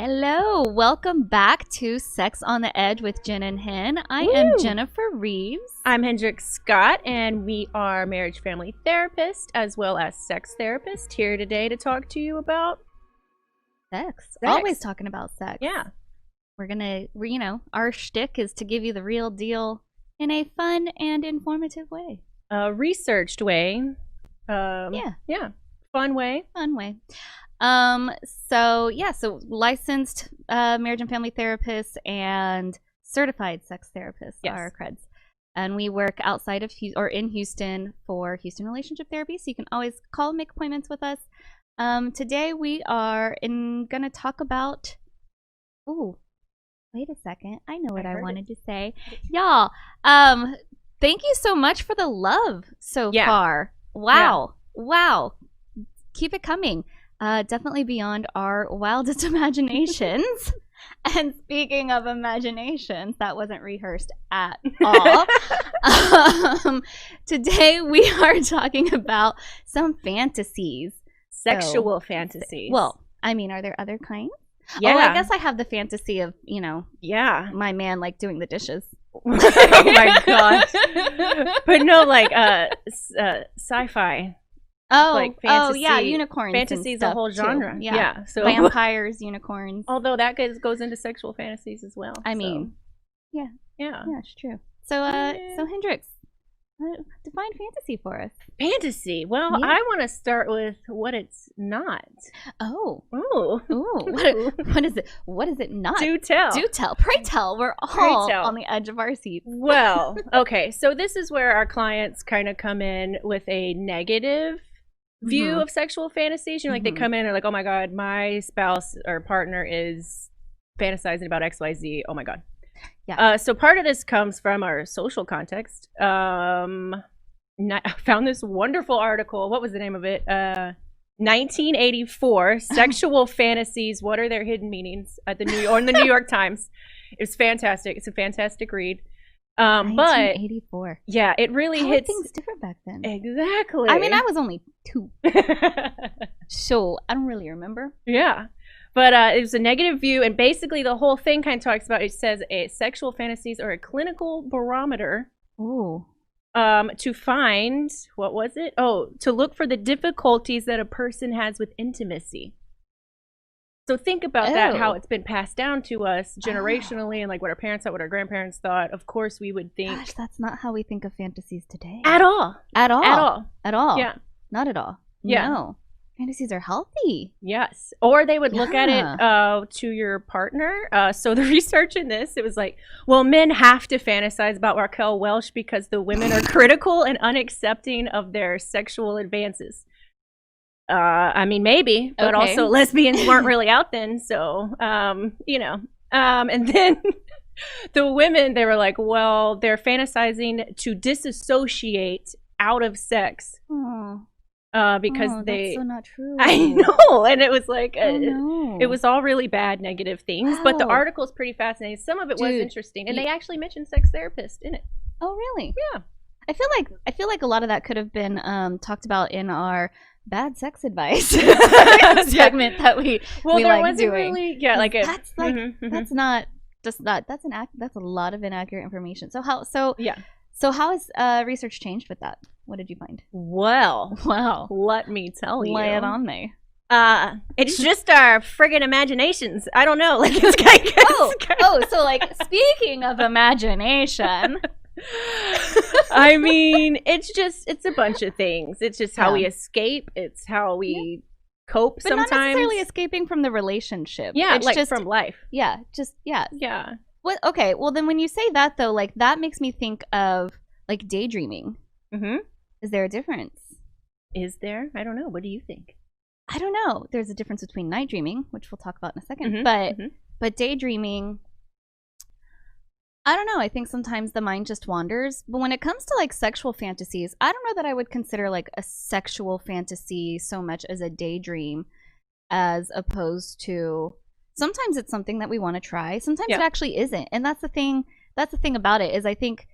Hello, welcome back to Sex on the Edge with Jen and Hen. I am Jennifer Reeves. I'm Hendrik Scott, and we are marriage family therapists as well as sex therapists here today to talk to you about Sex. Always talking about sex. Yeah. Our shtick is to give you the real deal in a fun and informative way. A researched way. Yeah. Fun way. Fun way. So licensed marriage and family therapists and certified sex therapists are our creds. And we work outside of in Houston for Houston Relationship Therapy, so you can always call and make appointments with us. Today we are going to talk about wait a second. I know what I wanted to say. Y'all, thank you so much for the love so far. Wow. Yeah. Wow. Keep it coming. Definitely beyond our wildest imaginations. And speaking of imaginations, that wasn't rehearsed at all. Today we are talking about some fantasies. Sexual fantasies. Well, I mean, are there other kinds? Yeah. Oh, I guess I have the fantasy of, my man like doing the dishes. Oh my gosh. But no, like sci-fi. Oh, like fantasy, unicorns. Fantasy is a whole genre. Too. Yeah. So vampires, unicorns. Although that goes into sexual fantasies as well. I mean, yeah, it's true. So, so Hendrix, define fantasy for us. Fantasy. Well, I want to start with what it's not. Oh. Ooh. What is it? What is it not? Do tell. Do tell. Pray tell. We're all on the edge of our seats. Well, okay. So this is where our clients kind of come in with a negative view of sexual fantasies. Like they come in and are like, oh my God, my spouse or partner is fantasizing about XYZ. Oh my God. Yeah. So part of this comes from our social context. I found this wonderful article. What was the name of it? 1984 Sexual Fantasies. What are their hidden meanings at the New York Times. It was fantastic. It's a fantastic read. 1984. But yeah, it really How hits things different back then. Exactly. I mean, I was only 2, so I don't really remember. Yeah, but it was a negative view, and basically the whole thing kind of talks about. It says sexual fantasies are a clinical barometer. Ooh. To find what was it? Oh, to look for the difficulties that a person has with intimacy. So think about that, how it's been passed down to us generationally, and like what our parents thought, what our grandparents thought. Of course, we would think. Gosh, that's not how we think of fantasies today. At all. At all. At all. At all. Yeah. Not at all. Yeah. No. Fantasies are healthy. Yes. Or they would look at it to your partner. So the research in this, it was like, well, men have to fantasize about Raquel Welch because the women are critical and unaccepting of their sexual advances. I mean, maybe, but also lesbians weren't really out then. So, and then the women, they were like, well, they're fantasizing to disassociate out of sex. Because that's so not true. I know. And it was like, it was all really bad, negative things. Wow. But the article is pretty fascinating. Some of it was interesting. And they actually mentioned sex therapists in it. Oh, really? Yeah. I feel like a lot of that could have been talked about in our bad sex advice segment that we like doing. Really, that's like that's not just that. That's a lot of inaccurate information. So how has research changed with that? What did you find? Well, wow. Let me tell you. Lay it on me. It's just our friggin' imaginations. I don't know. Like so like speaking of imagination. I mean, it's a bunch of things. It's just how we escape. It's how we cope but sometimes. Not necessarily escaping from the relationship. Yeah, it's like just from life. Yeah, Yeah. What? Okay, well then when you say that though, like that makes me think of like daydreaming. Is there a difference? Is there? I don't know. What do you think? I don't know. There's a difference between night dreaming, which we'll talk about in a second, but daydreaming, I don't know. I think sometimes the mind just wanders. But when it comes to like sexual fantasies, I don't know that I would consider like a sexual fantasy so much as a daydream as opposed to sometimes it's something that we want to try. Sometimes it actually isn't. And that's the thing about it is I think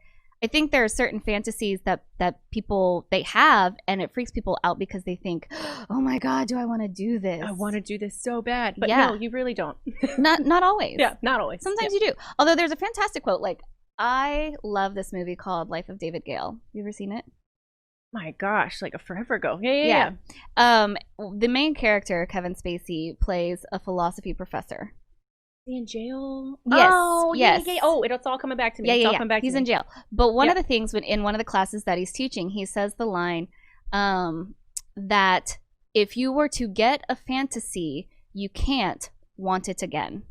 I think there are certain fantasies that people they have, and it freaks people out because they think, oh my god, do I want to do this? I want to do this so bad, but no, you really don't. not always. Yeah, not always. Sometimes you do. Although there's a fantastic quote, like, I love this movie called Life of David Gale. You ever seen it? My gosh, like a forever ago. Yeah. The main character, Kevin Spacey, plays a philosophy professor. Is he in jail? Yes. Oh, yes. Yeah. Oh, it's all coming back to me. Yeah. He's in jail. But one of the things in one of the classes that he's teaching, he says the line that if you were to get a fantasy, you can't want it again.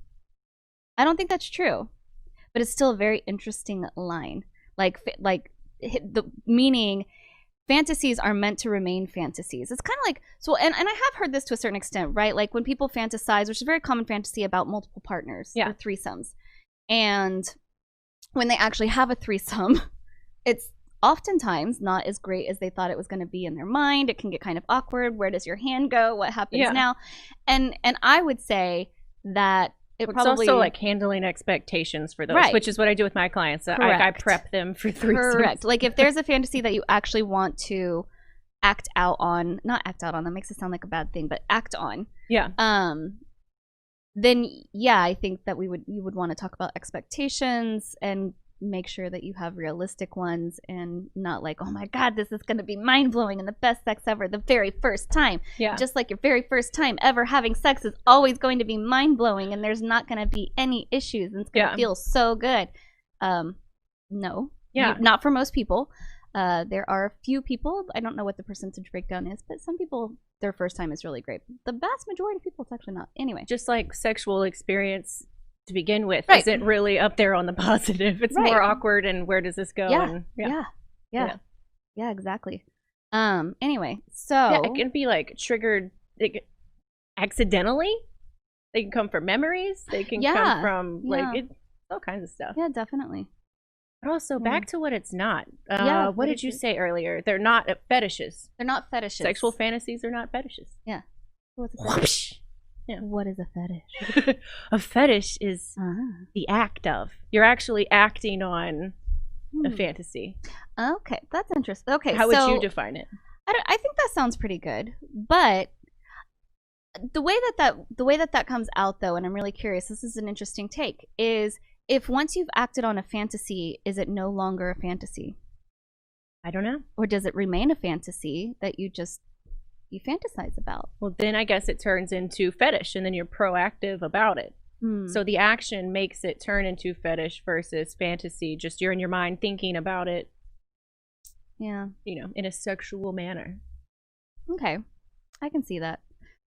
I don't think that's true, but it's still a very interesting line. Like the meaning. Fantasies are meant to remain fantasies. It's kind of like, so, and I have heard this to a certain extent, right? Like when people fantasize, which is a very common fantasy about multiple partners or threesomes. And when they actually have a threesome, it's oftentimes not as great as they thought it was going to be in their mind. It can get kind of awkward. Where does your hand go? What happens now? And I would say that it's also like handling expectations for those, which is what I do with my clients. I prep them for threesomes. Correct. Like if there's a fantasy that you actually want to act out on, not act out on, that makes it sound like a bad thing, but act on. Yeah. Then I think that you would want to talk about expectations and make sure that you have realistic ones and not like, oh my god, this is going to be mind-blowing and the best sex ever the very first time. Yeah. Just like your very first time ever having sex is always going to be mind-blowing and there's not going to be any issues and it's going to feel so good. No. Yeah. Not for most people. There are a few people, I don't know what the percentage breakdown is, but some people, their first time is really great. The vast majority of people, it's actually not. Anyway. Just like sexual experience to begin with isn't really up there on the positive. It's more awkward and where does this go? Yeah, exactly. Anyway, so it can be like triggered accidentally. They can come from memories. They can come from like all kinds of stuff. Yeah, definitely. But also back to what it's not. What did you say earlier? They're not fetishes. They're not fetishes. Sexual fantasies are not fetishes. Yeah. What's a fetish? Yeah. What is a fetish? A fetish is the act of. You're actually acting on a fantasy. Okay, that's interesting. Okay, how would you define it? I think that sounds pretty good, but the way that comes out though, and I'm really curious. This is an interesting take. Is if once you've acted on a fantasy, is it no longer a fantasy? I don't know. Or does it remain a fantasy that you fantasize about? Well, then I guess it turns into fetish and then you're proactive about it. So the action makes it turn into fetish versus fantasy. Just you're in your mind thinking about it. Yeah. In a sexual manner. Okay. I can see that.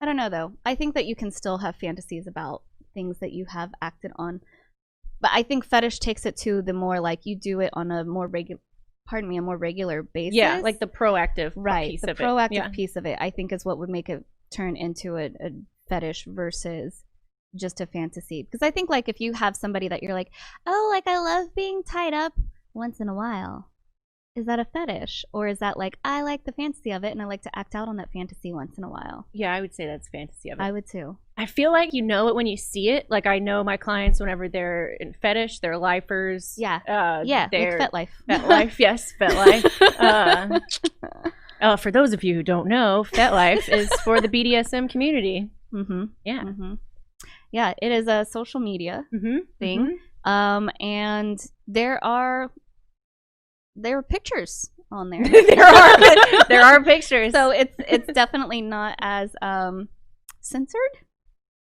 I don't know though. I think that you can still have fantasies about things that you have acted on. But I think fetish takes it to the more like you do it on a more regular basis. Yeah, like the proactive piece of it. The proactive piece of it, I think, is what would make it turn into a fetish versus just a fantasy. Because I think, like, if you have somebody that you're like, oh, like, I love being tied up once in a while. Is that a fetish? Or is that like, I like the fantasy of it and I like to act out on that fantasy once in a while? Yeah, I would say that's fantasy of it. I would too. I feel like you know it when you see it. Like I know my clients whenever they're in fetish, they're lifers. Yeah. They're like FetLife. FetLife, yes, FetLife. For those of you who don't know, FetLife is for the BDSM community. Mm-hmm. Yeah. Mm-hmm. Yeah, it is a social media thing. Mm-hmm. And there are pictures on there. there are pictures. So it's definitely not as censored.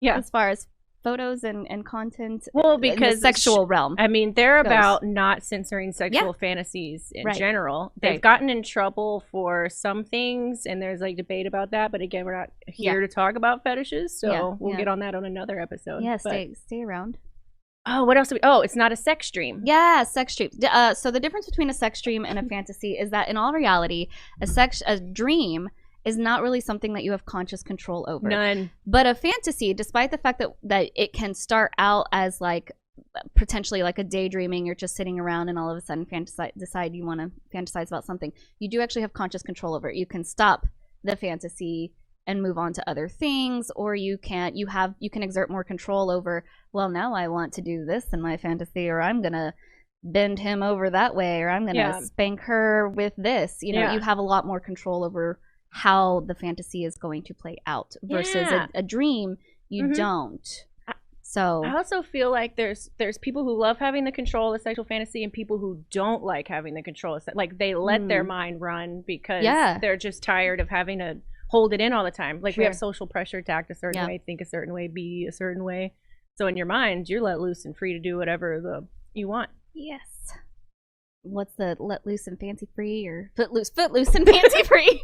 Yeah. As far as photos and content. Well, because in the sexual realm. I mean, they're about not censoring sexual fantasies in general. They've gotten in trouble for some things, and there's like debate about that. But again, we're not here to talk about fetishes, so we'll get on that on another episode. Yeah, stay around. Oh, what else? It's not a sex dream. Yeah, sex dream. So the difference between a sex dream and a fantasy is that in all reality, a dream is not really something that you have conscious control over. None. But a fantasy, despite the fact that it can start out as like potentially like a daydreaming, you're just sitting around and all of a sudden decide you want to fantasize about something, you do actually have conscious control over it. You can stop the fantasy and move on to other things, or you can exert more control over, well, now I want to do this in my fantasy, or I'm gonna bend him over that way, or I'm going to spank her with this. You know, you have a lot more control over how the fantasy is going to play out versus a dream. You don't. So I also feel like there's people who love having the control of sexual fantasy and people who don't like having the control of like they let their mind run because they're just tired of having to hold it in all the time. Like we have social pressure to act a certain way, think a certain way, be a certain way. So in your mind, you're let loose and free to do whatever you want. Yes. What's the let loose and fancy free, or footloose and fancy free?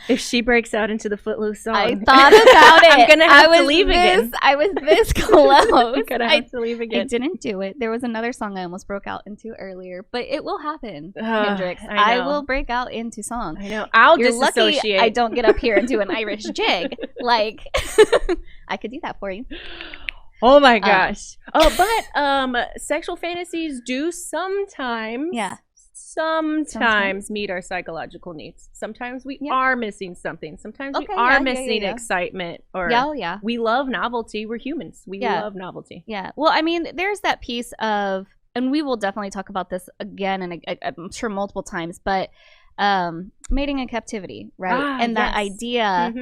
If she breaks out into the Footloose song, I thought about it. I'm gonna have to leave again. I was this close. I'm gonna have to leave again. I didn't do it. There was another song I almost broke out into earlier, but it will happen, Hendrix. I will break out into song. I know. I'll You're disassociate. Lucky I don't get up here and do an Irish jig. Like, I could do that for you. Oh my gosh. But sexual fantasies do sometimes meet our psychological needs. Sometimes we are missing something. Sometimes we are missing excitement, or we love novelty. We're humans. We love novelty. Yeah. Well, I mean, there's that piece of, and we will definitely talk about this again and I'm sure multiple times, but mating in captivity, right? And that idea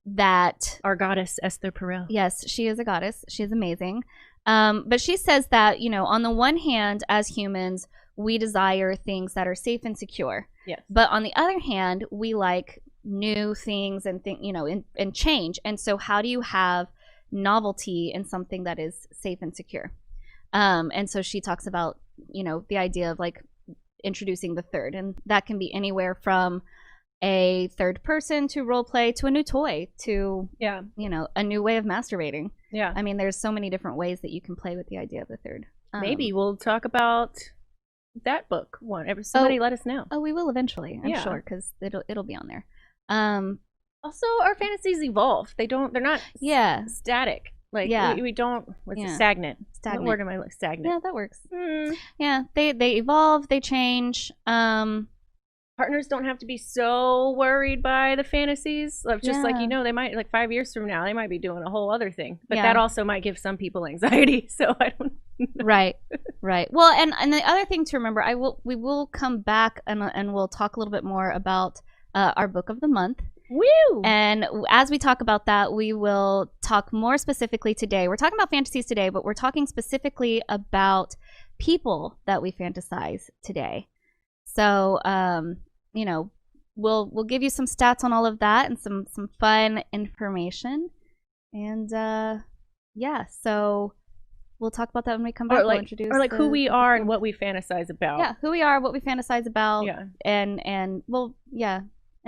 that our goddess Esther Perel. Yes, she is a goddess. She is amazing. But she says that, you know, on the one hand, as humans, we desire things that are safe and secure. Yes. But on the other hand, we like new things and and change. And so how do you have novelty in something that is safe and secure? And so she talks about, you know, the idea of like introducing the third, and that can be anywhere from a third person to role play to a new toy to you know, a new way of masturbating. I mean, there's so many different ways that you can play with the idea of the third. Maybe we'll talk about that book one. Somebody let us know. Oh, we will eventually, I'm sure, because it'll be on there. Also, our fantasies evolve. They're not static. Like we don't stagnant. What word am I like? Stagnant. Yeah, that works. Yeah, they evolve, they change. Partners don't have to be so worried by the fantasies of just like, you know, they might, like 5 years from now, they might be doing a whole other thing. But that also might give some people anxiety. So I don't know. Right. Well, and the other thing to remember, we will come back and we'll talk a little bit more about our book of the month. Woo! And as we talk about that, we will talk more specifically today. We're talking about fantasies today, but we're talking specifically about people that we fantasize today. So, you know, we'll give you some stats on all of that and some fun information. And so we'll talk about that when we come back. We'll introduce who we are and what we fantasize about. Yeah, who we are, what we fantasize about. Yeah.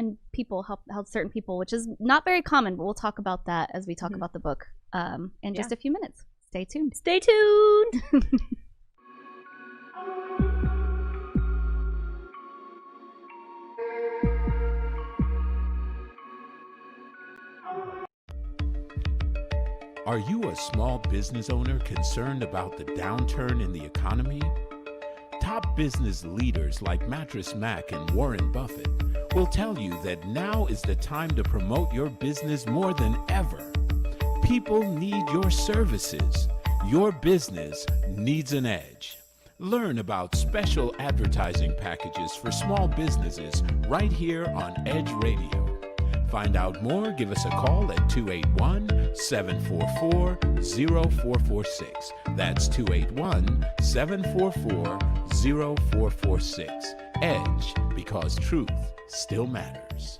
And people, how certain people, which is not very common, but we'll talk about that as we talk about the book in just a few minutes. Stay tuned. Stay tuned. Are you a small business owner concerned about the downturn in the economy? Top business leaders like Mattress Mac and Warren Buffett will tell you that now is the time to promote your business more than ever. People need your services. Your business needs an edge. Learn about special advertising packages for small businesses right here on Edge Radio. Find out more, give us a call at 281-744-0446. That's 281-744-0446. Edge, because truth still matters.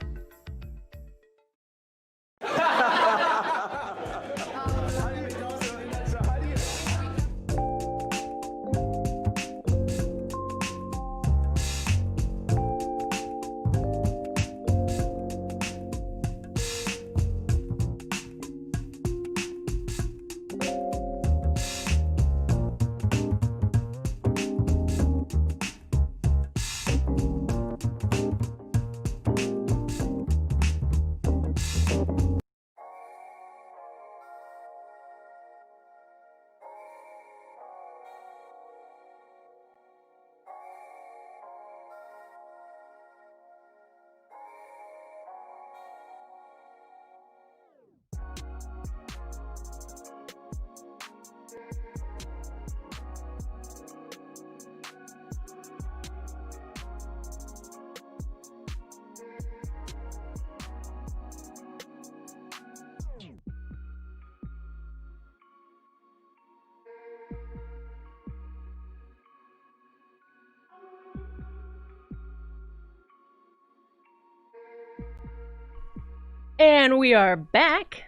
And we are back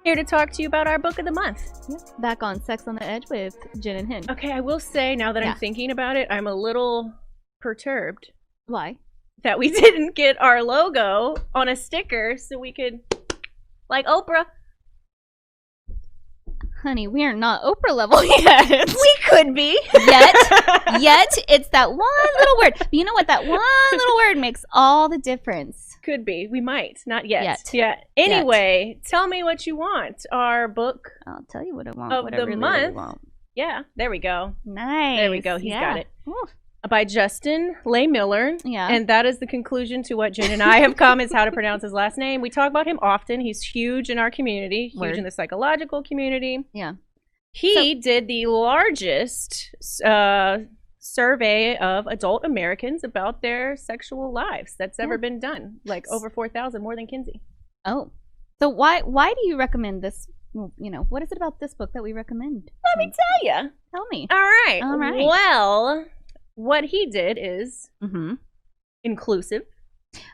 here to talk to you about our book of the month. Yep. Back on Sex on the Edge with Jen and Hin. Okay, I will say, now that I'm thinking about it, I'm a little perturbed. Why? That we didn't get our logo on a sticker so we could, like Oprah. Honey, we are not Oprah level yet. We could be. Yet, it's that one little word. But you know what? That one little word makes all the difference. Could be. We might. Not yet. Anyway, tell me what you want. Our book. I'll tell you what I want. Of what the I really, month. really want. Yeah, there we go. Nice. There we go. He's got it. Ooh. By Justin Lay Miller. Yeah. And that is the conclusion to what Jen and I have come, is how to pronounce his last name. We talk about him often. He's huge in our community, huge in the psychological community. Yeah. He did the largest survey of adult Americans about their sexual lives that's ever been done. Like over 4,000, more than Kinsey. Oh. So why do you recommend this? You know, what is it about this book that we recommend? Let me tell you. Tell me. All right. Well, what he did is inclusive.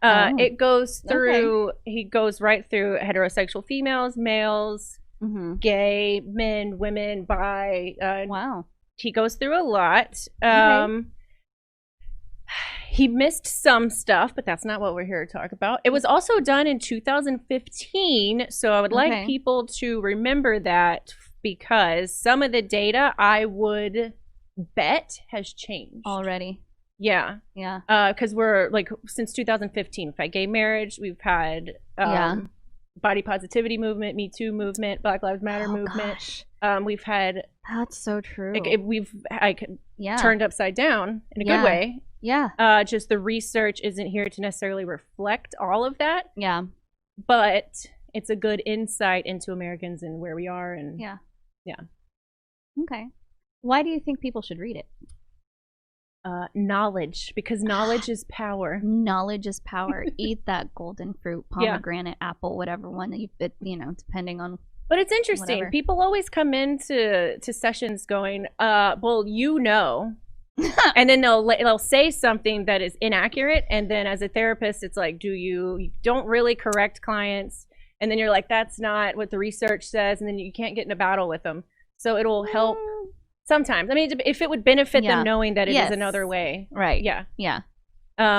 It goes through, he goes right through heterosexual females, males, gay, men, women, bi. Wow. He goes through a lot. He missed some stuff, but that's not what we're here to talk about. It was also done in 2015, so I would like people to remember that, because some of the data, I would bet, has changed already. Yeah. Because we're like, since 2015, we've had gay marriage, we've had body positivity movement, Me Too movement, Black Lives Matter movement. We've had, that's so true. We've turned upside down in a good way. Yeah. Just the research isn't here to necessarily reflect all of that. Yeah. But it's a good insight into Americans and where we are. And yeah. Okay. Why do you think people should read it? Knowledge, because knowledge is power. Knowledge is power. Eat that golden fruit, pomegranate, apple, whatever one that you fit, depending on. But it's interesting. Whatever. People always come into sessions going, well, and then they'll say something that is inaccurate, and then as a therapist, it's like, you don't really correct clients, and then you're like, that's not what the research says, and then you can't get in a battle with them. So it'll help. Sometimes. I mean, if it would benefit them knowing that it is another way. Right. Yeah.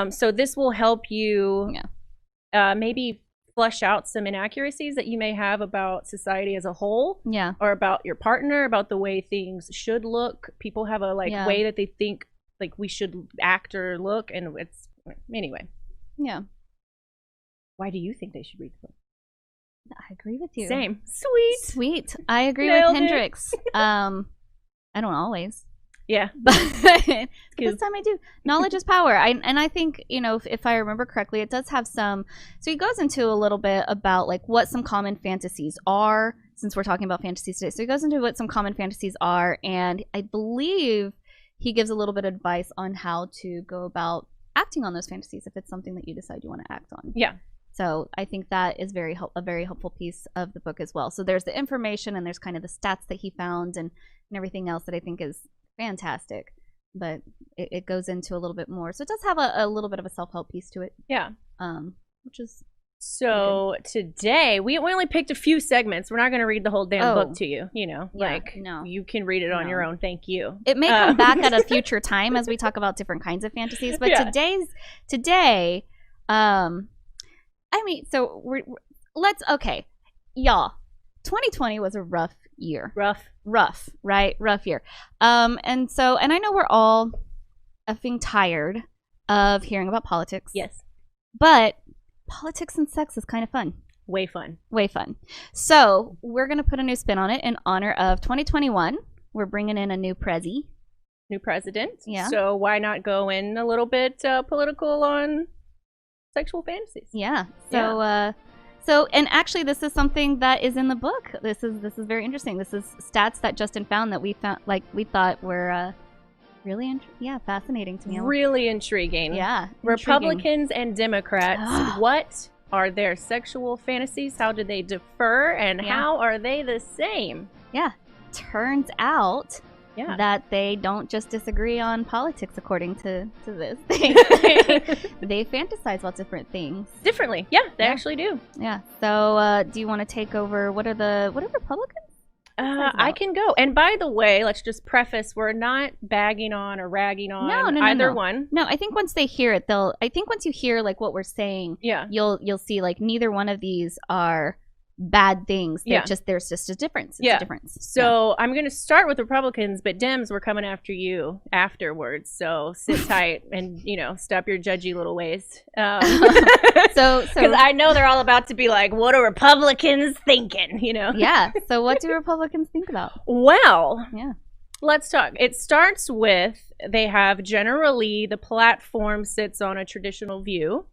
So this will help you maybe flush out some inaccuracies that you may have about society as a whole. Yeah. Or about your partner, about the way things should look. People have a way that they think like we should act or look, and it's anyway. Yeah. Why do you think they should read the book? I agree with you. Same. Sweet. I agree Nailed with Hendrix. I don't always. Yeah. But this time I do. Knowledge is power. I think, if I remember correctly, it does have some. So he goes into a little bit about like what some common fantasies are, since we're talking about fantasies today. So he goes into what some common fantasies are, and I believe he gives a little bit of advice on how to go about acting on those fantasies if it's something that you decide you want to act on. Yeah. So I think that is a very helpful piece of the book as well. So there's the information, and there's kind of the stats that he found and everything else that I think is fantastic. But it goes into a little bit more. So it does have a little bit of a self-help piece to it. Yeah. Which is so today we only picked a few segments. We're not going to read the whole damn book to you. You can read it on your own. Thank you. It may come back at a future time as we talk about different kinds of fantasies. But today. I mean, so okay, y'all. 2020 was a rough year. Rough, right? Rough year. And I know we're all effing tired of hearing about politics. Yes. But politics and sex is kind of fun. Way fun. So we're going to put a new spin on it in honor of 2021. We're bringing in a new new president. Yeah. So why not go in a little bit political on sexual fantasies? Yeah. So and actually this is something that is in the book. This is very interesting. This is stats that Justin found that we thought were really fascinating to me. Really intriguing. Yeah. Republicans and Democrats, what are their sexual fantasies? How do they differ, and how are they the same? Yeah. Turns out that they don't just disagree on politics according to this. They fantasize about different things differently. Yeah, they actually do. Yeah. So do you want to take over? What are Republicans? I can go. And by the way, let's just preface, we're not bagging on or ragging on either one. No, I think once they hear it, I think once you hear like what we're saying, you'll see like neither one of these are bad things. There's just a difference. It's a difference. So I'm going to start with Republicans, but Dems, we're coming after you afterwards. So sit tight and, stop your judgy little ways. So because I know they're all about to be like, what are Republicans thinking? Yeah. So what do Republicans think about? Well, let's talk. It starts with they have generally the platform sits on a traditional view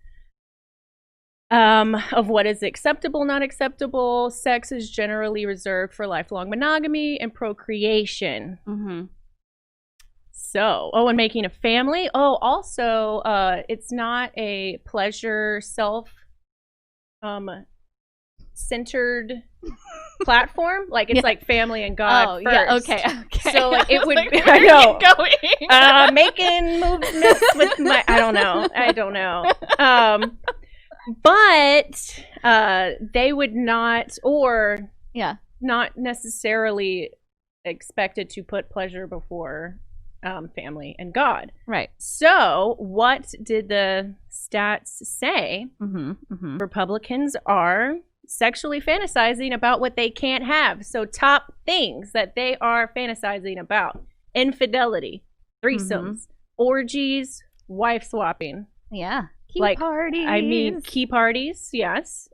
of what is acceptable, not acceptable. Sex is generally reserved for lifelong monogamy and procreation. Mm-hmm. So, and making a family. Also, it's not a pleasure, centered platform. Like it's like family and God first. Okay. So it would be, I know, making moves with my, I don't know. But they would not, or not necessarily expected to put pleasure before family and God. Right. So what did the stats say? Mm-hmm. Republicans are sexually fantasizing about what they can't have. So top things that they are fantasizing about: infidelity, threesomes, orgies, wife swapping. Yeah. Key parties. Key parties, yes.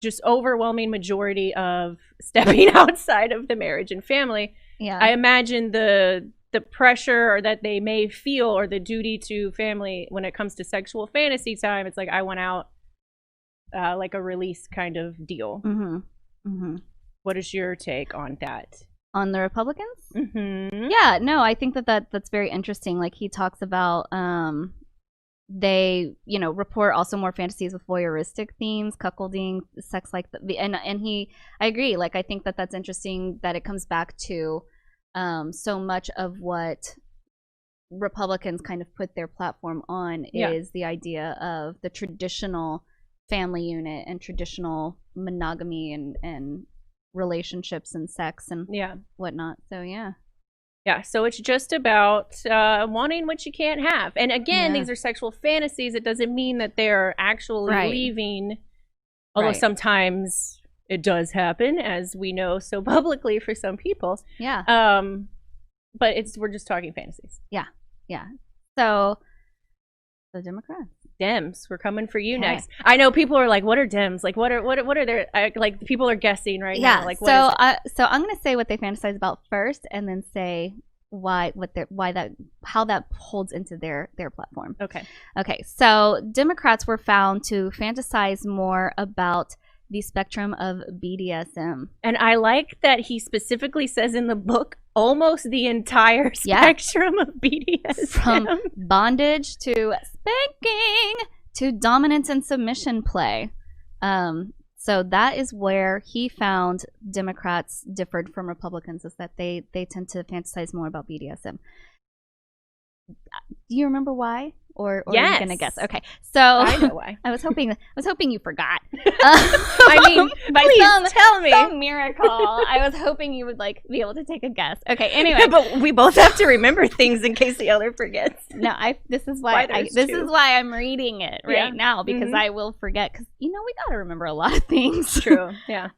Just overwhelming majority of stepping outside of the marriage and family. Yeah. I imagine the pressure or that they may feel, or the duty to family when it comes to sexual fantasy time, it's like, I went out like a release kind of deal. Mm-hmm. Mm-hmm. What is your take on that? On the Republicans? Mm-hmm. Yeah, no, I think that's very interesting. Like he talks about they report also more fantasies with voyeuristic themes, cuckolding, sex, like and I agree. Like I think that's interesting that it comes back to so much of what Republicans kind of put their platform on is the idea of the traditional family unit and traditional monogamy and relationships and sex and whatnot. So Yeah, so it's just about wanting what you can't have. And again, these are sexual fantasies. It doesn't mean that they're actually leaving, although sometimes it does happen, as we know so publicly for some people. Yeah. But we're just talking fantasies. Yeah. So Democrats. Dems, we're coming for you next. I know people are like, what are Dems? Like, what are their, like, people are guessing right now. Like, so I'm going to say what they fantasize about first, and then say how that holds into their platform. Okay. So Democrats were found to fantasize more about the spectrum of BDSM. And I like that he specifically says in the book almost the entire spectrum of BDSM. From bondage to spanking to dominance and submission play. So that is where he found Democrats differed from Republicans, is that they tend to fantasize more about BDSM. Do you remember why? Or are you gonna guess? Okay, so I know why. I was hoping you forgot. I mean, please tell me. Some miracle. I was hoping you would be able to take a guess. Okay, anyway, but we both have to remember things in case the other forgets. No, this is why I'm reading it right now, because I will forget, because we gotta remember a lot of things. True. Yeah.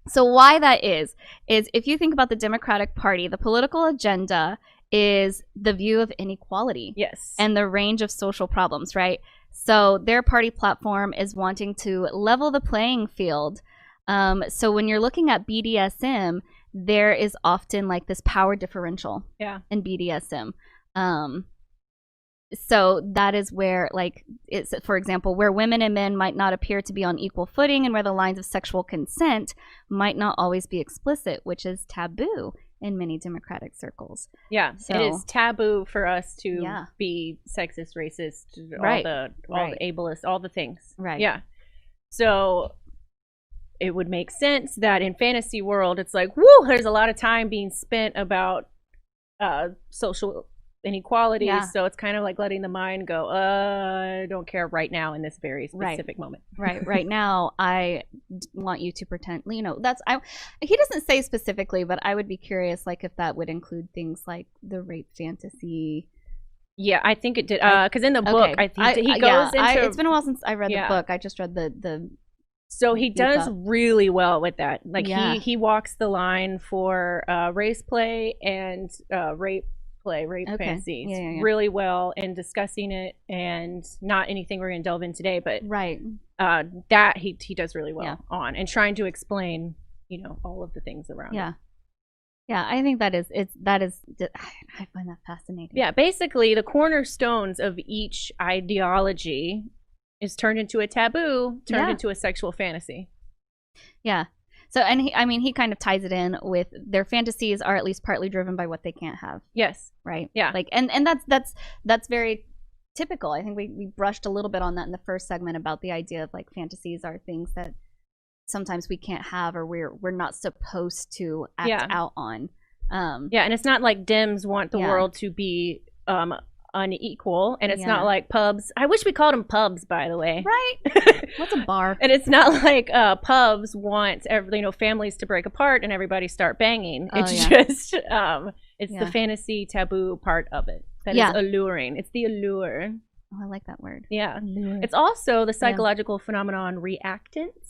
So why that is if you think about the Democratic Party, the political agenda is the view of inequality. Yes. And the range of social problems, right? So their party platform is wanting to level the playing field. So when you're looking at BDSM, there is often this power differential in BDSM. So that is where, it's, for example, where women and men might not appear to be on equal footing, and where the lines of sexual consent might not always be explicit, which is taboo in many Democratic circles. Yeah, so, it is taboo for us to be sexist, racist, all the ableist, all the things. Right. Yeah. So it would make sense that in fantasy world, it's like, woo, there's a lot of time being spent about social inequality. Yeah. So it's kind of like letting the mind go, I don't care right now in this very specific moment. Right now, I want you to pretend, he doesn't say specifically, but I would be curious, like, if that would include things like the rape fantasy. Yeah, I think it did. Because in the book, okay. I think he goes into... It's been a while since I read the book. I just read the So he does really well with that. Like, Yeah. he walks the line for race play and rape fantasies really well, and discussing it, and not anything we're going to delve in today, but right. That he does really well on, and trying to explain, all of the things around it. Yeah, I think I find that fascinating. Yeah, basically the cornerstones of each ideology is turned into a taboo, turned into a sexual fantasy. Yeah. So, and he kind of ties it in with their fantasies are at least partly driven by what they can't have. Yes. Right. Yeah. Like, and that's very typical. I think we brushed a little bit on that in the first segment about the idea of like fantasies are things that sometimes we can't have, or we're not supposed to act out on. Yeah, and it's not like Dems want the world to be unequal, and it's not like pubs. I wish we called them pubs, by the way. Right. What's a bar? And it's not like pubs want families to break apart and everybody start banging. It's just it's the fantasy taboo part of it that is alluring. It's the allure. Oh, I like that word. Yeah. Allure. It's also the psychological phenomenon reactance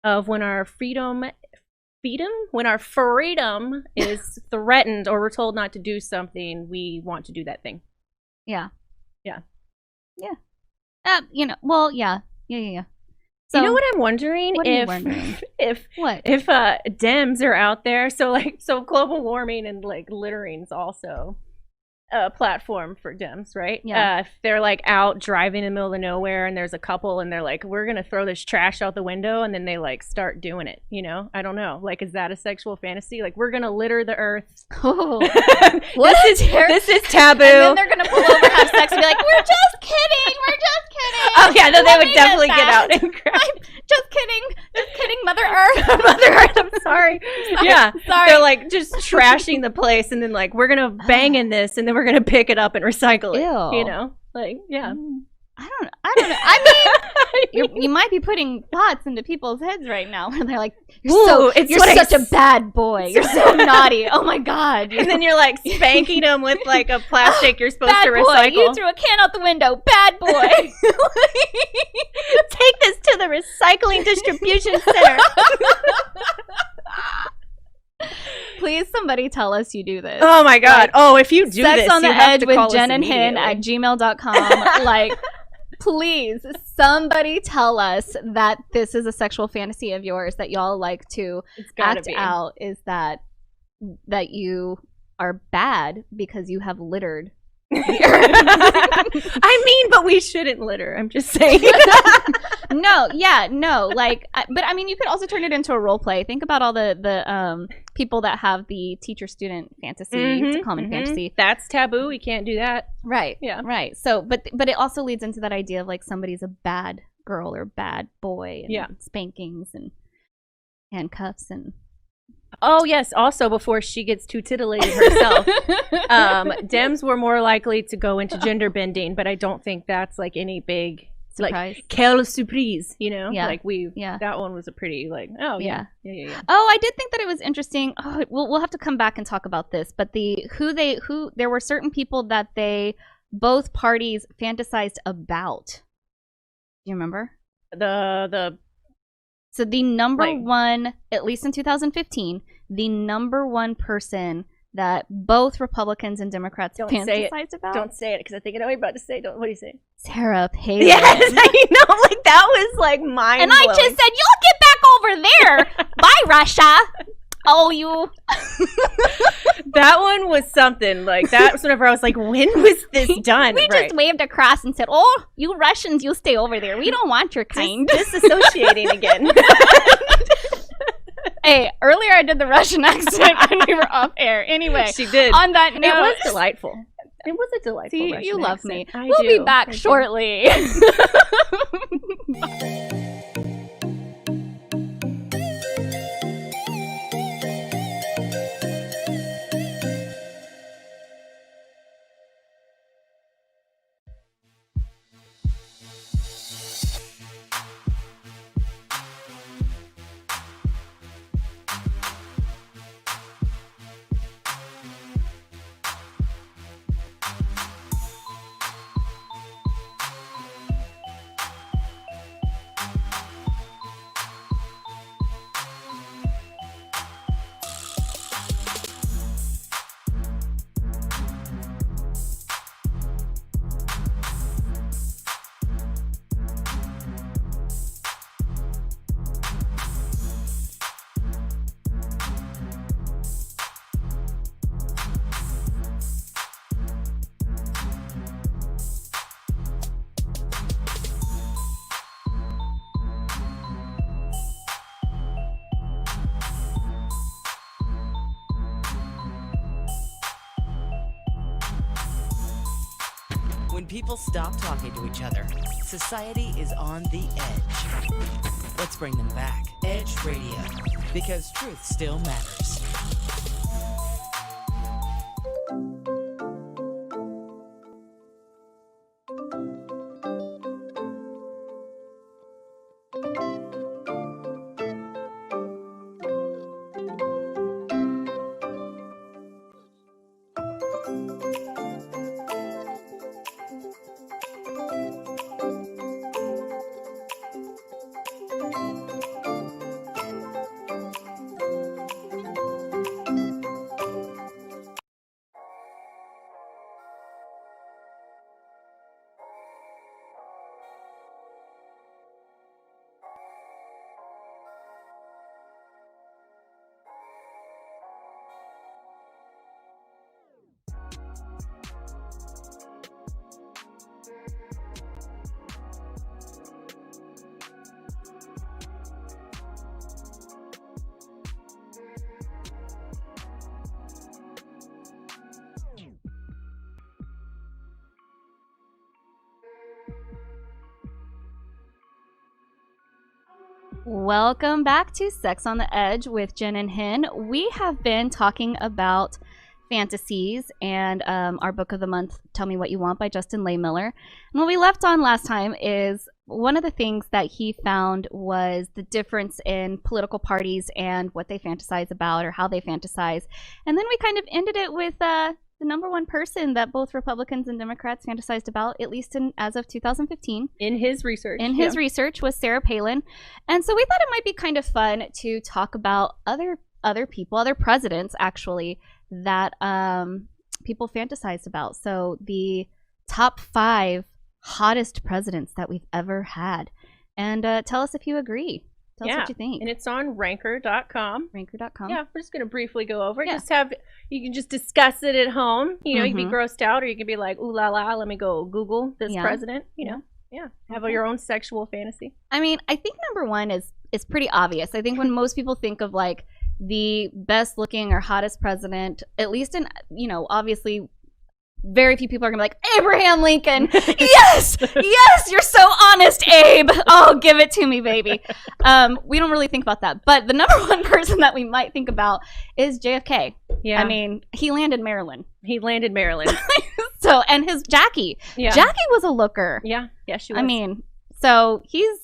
of when our freedom is threatened, or we're told not to do something, we want to do that thing. Yeah. Yeah. Yeah. Yeah. So, you know what I'm wondering? What are you wondering? If Dems are out there, so global warming and like littering's also a platform for Dems, right? Yeah. If they're like out driving in the middle of nowhere and there's a couple and they're like, we're gonna throw this trash out the window, and then they like start doing it. I don't know. Like, is that a sexual fantasy? Like, we're gonna litter the earth. Oh, this is taboo. And then they're gonna pull over, have sex, and be like, "We're just kidding. We're just kidding." Oh yeah, no, they would definitely get out and cry. Just kidding, Mother Earth. Mother Earth, I'm sorry. Yeah, sorry. They're like just trashing the place, and then like, we're gonna bang in this, and then we're gonna pick it up and recycle it. Ew. Like, yeah. I don't know. I mean, you might be putting thoughts into people's heads right now where they're like, you're such a bad boy. You're so naughty. Oh my God. And then you're like spanking them with like a plastic you're supposed to recycle. Bad boy. You threw a can out the window. Bad boy. Take this to the recycling distribution center. Please, somebody tell us you do this. Oh my God. Like, if you do Sex this, on the you have Edge to with call Jen us and Hin at gmail.com. Like, please, somebody tell us that this is a sexual fantasy of yours that y'all like to act out, is that you are bad because you have littered. I mean, but we shouldn't litter. I'm just saying. No. Like, but I mean, you could also turn it into a role play. Think about all the people that have the teacher-student fantasy. It's a common fantasy. That's taboo. We can't do that. Right. Yeah. Right. So, but it also leads into that idea of like somebody's a bad girl or bad boy. And spankings and handcuffs and. Oh, yes. Also, before she gets too titillated herself, Dems were more likely to go into gender bending, but I don't think that's like any big surprise. Like, quelle surprise, Yeah. Like that one was a pretty like, oh, yeah. Oh, I did think that it was interesting. Oh, we'll have to come back and talk about this, but there were certain people that both parties fantasized about. Do you remember? So the number one, at least in 2015, the number one person that both Republicans and Democrats fantasized about. Don't say it, because I think I know what you're about to say. What do you say? Sarah Palin. Yes, like that was like mind-blowing. And I just said, you'll get back over there. Bye, Russia. Oh, you. That one was something. Like, that was whenever I was like, when was this done? We just waved across and said, oh, you Russians, you stay over there. We don't want your kind. Disassociating again. Hey, earlier I did the Russian accent when we were off air. Anyway, she did. On that note, it was delightful. It was a delightful Russian you love accent. me. We'll be back shortly. When people stop talking to each other, society is on the edge. Let's bring them back. Edge Radio, because truth still matters. Welcome back to Sex on the Edge with Jen and Hen. We have been talking about fantasies and our book of the month, Tell Me What You Want by Justin Lehmiller. And what we left on last time is one of the things that he found was the difference in political parties and what they fantasize about or how they fantasize. And then we kind of ended it with the number one person that both Republicans and Democrats fantasized about, at least as of 2015. In his research. His research was Sarah Palin. And so we thought it might be kind of fun to talk about other people, other presidents, actually, that people fantasized about. So the top 5 hottest presidents that we've ever had. And tell us if you agree. Tell us what you think. And it's on Ranker.com. Ranker.com. Yeah, we're just going to briefly go over it. Yeah. You can just discuss it at home. You know, you can be grossed out, or you can be like, ooh la la, let me go Google this president. You know, have your own sexual fantasy. I mean, I think number one is pretty obvious. I think when most people think of like the best looking or hottest president, at least in, you know, obviously very few people are gonna be like, Abraham Lincoln. Yes, you're so honest, Abe. Oh, give it to me, baby. We don't really think about that, but the number one person that we might think about is JFK. Yeah, I mean, he landed Maryland. So, and his Jackie. Yeah, Jackie was a looker. Yeah, she was. I mean, so he's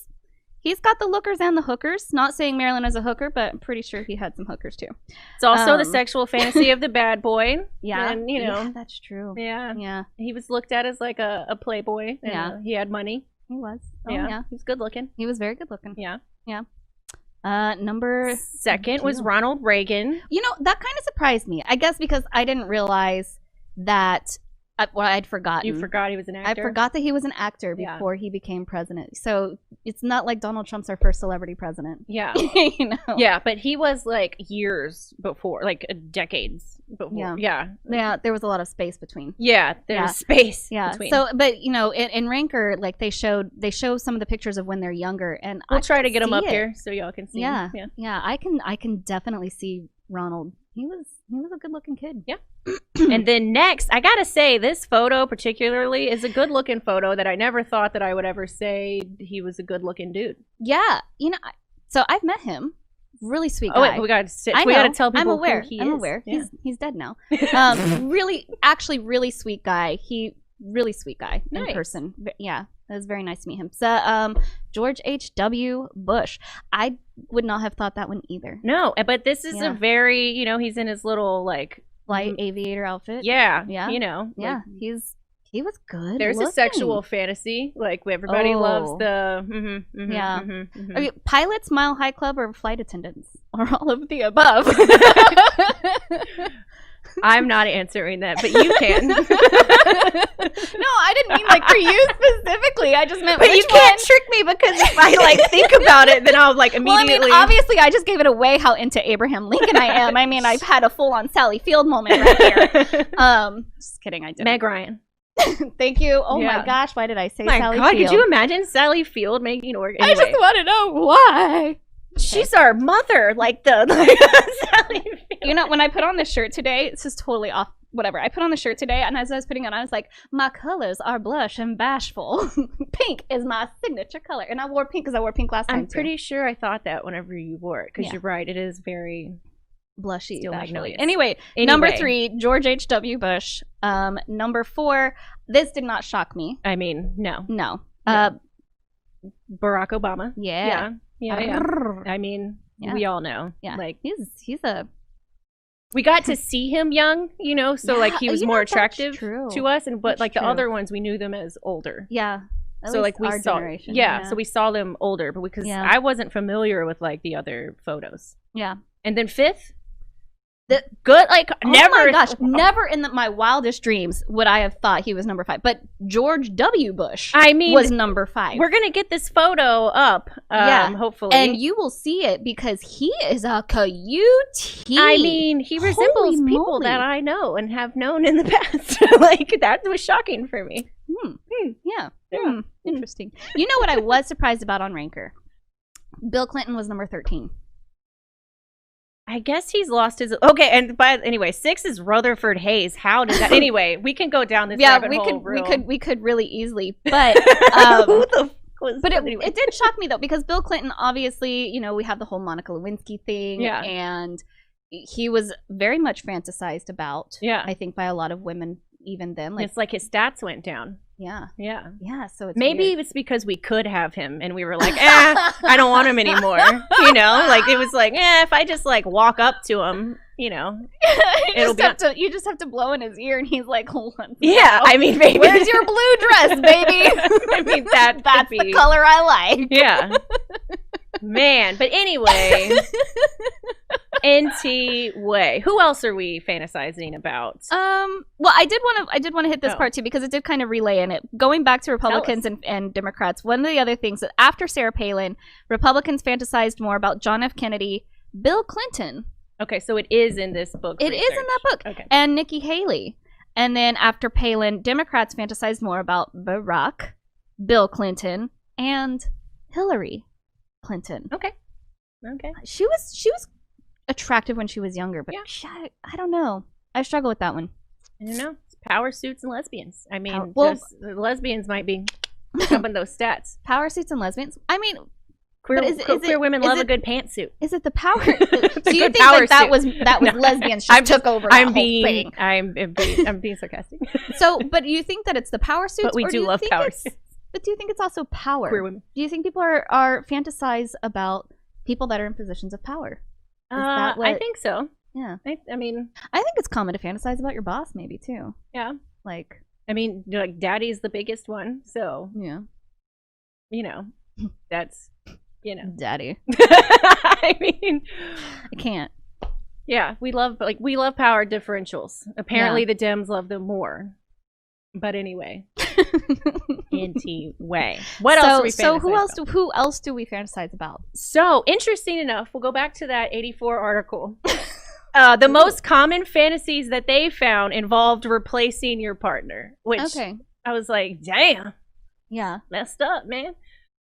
got the lookers and the hookers. Not saying Marilyn is a hooker, but I'm pretty sure he had some hookers too. It's also the sexual fantasy of the bad boy. Yeah, and, you know, yeah, that's true. Yeah. He was looked at as like a playboy. And, he had money. He was. Yeah, he was good looking. He was very good looking. Yeah. Number 2 was Ronald Reagan. You know, that kind of surprised me. I guess because I didn't realize that. I'd forgotten. You forgot he was an actor? I forgot that he was an actor before he became president. So it's not like Donald Trump's our first celebrity president. Yeah. You know? Yeah, but he was like years before, like decades before. Yeah, there was a lot of space between. Yeah, there's space between. So, but you know, in Ranker, like they show some of the pictures of when they're younger, and we'll try to get them up here so y'all can see. Yeah. I can definitely see Ronald. He was a good looking kid. Yeah. And then next, I gotta say, this photo particularly is a good looking photo that I never thought that I would ever say he was a good looking dude. Yeah, you know, so I've met him. Really sweet guy. Oh wait, we gotta tell people. I'm aware. Who he is. I'm aware. Yeah. He's dead now. Really sweet guy. Really sweet guy in person. Yeah, it was very nice to meet him. So, George H.W. Bush. I would not have thought that one either. No, but this is a very, you know, he's in his little like flight aviator outfit. Yeah. You know. Yeah. Like, he was good. There's a sexual fantasy. Like everybody loves the. I mean, pilots, Mile High Club, or flight attendants, or all of the above. I'm not answering that, but you can. No, I didn't mean like for you specifically. I just meant. But you can't trick me, because if I like think about it, then I'll like immediately. Well, I mean, obviously, I just gave it away how into Abraham Lincoln I am. I mean, I've had a full-on Sally Field moment right here. Just kidding, I didn't. Meg Ryan. Thank you. Oh my gosh, why did I say Sally God, Field? Could you imagine Sally Field making an organ? Anyway. I just want to know why. She's our mother, Sally Field. You know, when I put on this shirt today, it's just totally off whatever. I put on the shirt today, and as I was putting it on, I was like, my colors are blush and bashful. Pink is my signature color. And I wore pink because I wore pink last time, I'm pretty sure I thought that whenever you wore it, because you're right. It is very blushy. Still Magnolias. Anyway, number 3, George H.W. Bush. Number 4, this did not shock me. I mean, no. Barack Obama. Yeah. I mean, we all know. Yeah. Like, he's a... We got to see him young, you know, so like he was more attractive to us, but that's like true. the other ones, we knew them as older. Yeah. So like we saw, generation. so we saw them older, but because I wasn't familiar with like the other photos. Yeah. And then 5th, the good, like never. Oh my gosh, never in my wildest dreams would I have thought he was number 5. But George W. Bush, was number 5. We're gonna get this photo up, hopefully, and you will see it because he is a cutie. I mean, he resembles people that I know and have known in the past. Like that was shocking for me. Yeah. Interesting. You know what I was surprised about on Ranker? Bill Clinton was number 13. I guess he's lost his... Okay, and anyway, 6 is Rutherford Hayes. How did that... Anyway, we can go down this rabbit hole. We could really easily, but... Who the but it did shock me, though, because Bill Clinton, obviously, you know, we have the whole Monica Lewinsky thing, and he was very much fantasized about, I think, by a lot of women even then. Like, it's like his stats went down. Yeah. So it's maybe it's because we could have him, and we were like, I don't want him anymore. You know, like it was like, if I just like walk up to him, you know, you just have to blow in his ear, and he's like, I mean, maybe where's your blue dress, baby? I mean, that's the color I like. Yeah. Man, but anyway, NT Way. Who else are we fantasizing about? Well, I did want to hit this part too, because it did kind of relay in it. Going back to Republicans and Democrats, one of the other things that after Sarah Palin, Republicans fantasized more about John F. Kennedy, Bill Clinton. Okay, so it is in this book. It is in that book. Okay. And Nikki Haley. And then after Palin, Democrats fantasized more about Barack, Bill Clinton, and Hillary Clinton. Okay. She was attractive when she was younger, but I don't know. I struggle with that one. I don't know. It's power suits and lesbians. I mean, lesbians might be jumping those stats. Power suits and lesbians. I mean, queer women love a good pantsuit. Is it the power? Do you think like that was lesbians just took over? I'm being sarcastic. So, but do you think that it's the power suits? But we do love power suits. But do you think it's also power? Queer women. Do you think people are fantasize about people that are in positions of power? I think so. Yeah. I mean, I think it's common to fantasize about your boss, maybe too. Yeah. Like, I mean, like daddy's the biggest one, so yeah. You know, that's daddy. I mean, I can't. Yeah, we love power differentials. Apparently, the Dems love them more. But anyway, NT Way. What else? Are we who else do we fantasize about? So interesting enough, we'll go back to that 84 article. The most common fantasies that they found involved replacing your partner. Which I was like, damn. Yeah, messed up, man.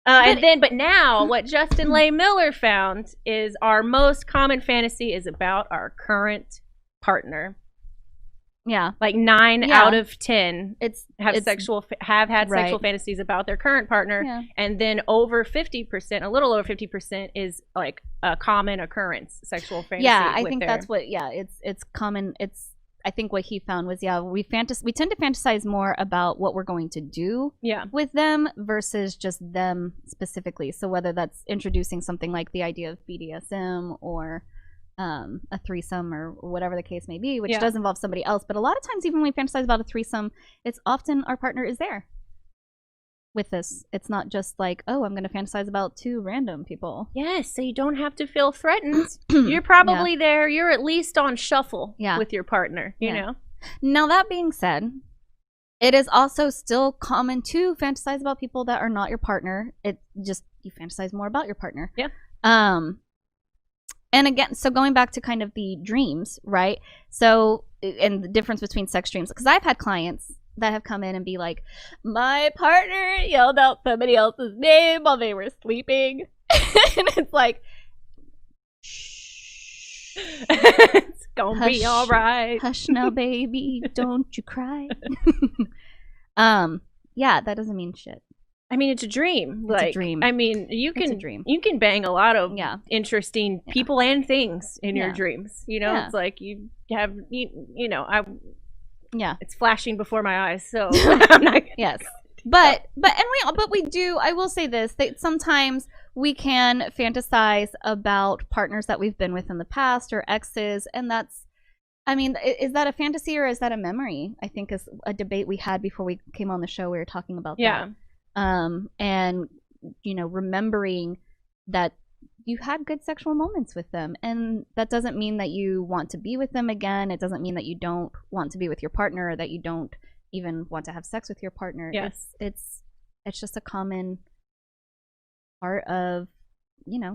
But now what Justin Lay Miller found is our most common fantasy is about our current partner. Yeah, like 9 out of 10 have had sexual fantasies about their current partner, and then over 50%, a little over 50% is like a common occurrence sexual fantasy. Yeah, I think that's what. Yeah, it's common. I think what he found was we tend to fantasize more about what we're going to do with them versus just them specifically. So whether that's introducing something like the idea of BDSM or a threesome or whatever the case may be, which does involve somebody else. But a lot of times, even when we fantasize about a threesome, it's often our partner is there with this. It's not just like, oh, I'm going to fantasize about 2 random people. Yes, so you don't have to feel threatened. You're probably there. You're at least on shuffle with your partner, you know? Now, that being said, it is also still common to fantasize about people that are not your partner. You fantasize more about your partner. Yeah. And again, so going back to kind of the dreams, right? So, and the difference between sex dreams, because I've had clients that have come in and be like, my partner yelled out somebody else's name while they were sleeping. And it's like, shh. It's gonna be all right. Hush now, baby, don't you cry. Yeah, that doesn't mean shit. I mean, it's a dream. It's a dream. I mean, you can bang a lot of interesting people and things in your dreams. You know, it's like you have, it's flashing before my eyes. So I'm not. Yes. But we do. I will say this: that sometimes we can fantasize about partners that we've been with in the past or exes, and that's. I mean, is that a fantasy or is that a memory? I think is a debate we had before we came on the show. We were talking about that. And remembering that you had good sexual moments with them, and that doesn't mean that you want to be with them again. It doesn't mean that you don't want to be with your partner, or that you don't even want to have sex with your partner. Yes. It's just a common part of,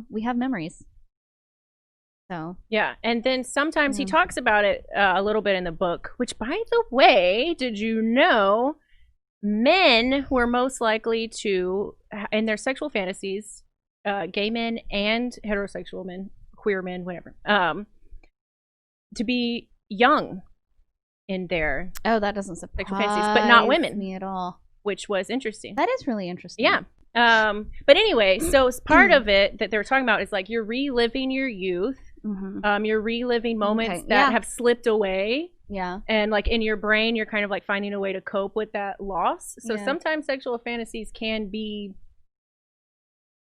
we have memories. So yeah, and then sometimes he talks about it a little bit in the book, which, by the way, did you know men were most likely to, in their sexual fantasies, gay men and heterosexual men, queer men, whatever, to be young in their that doesn't surprise sexual fantasies, but not women me at all, which was interesting. That is really interesting. Yeah. But anyway, so part of it that they were talking about is like you're reliving your youth. You're reliving moments that have slipped away. Yeah. And like in your brain, you're kind of like finding a way to cope with that loss. So sometimes sexual fantasies can be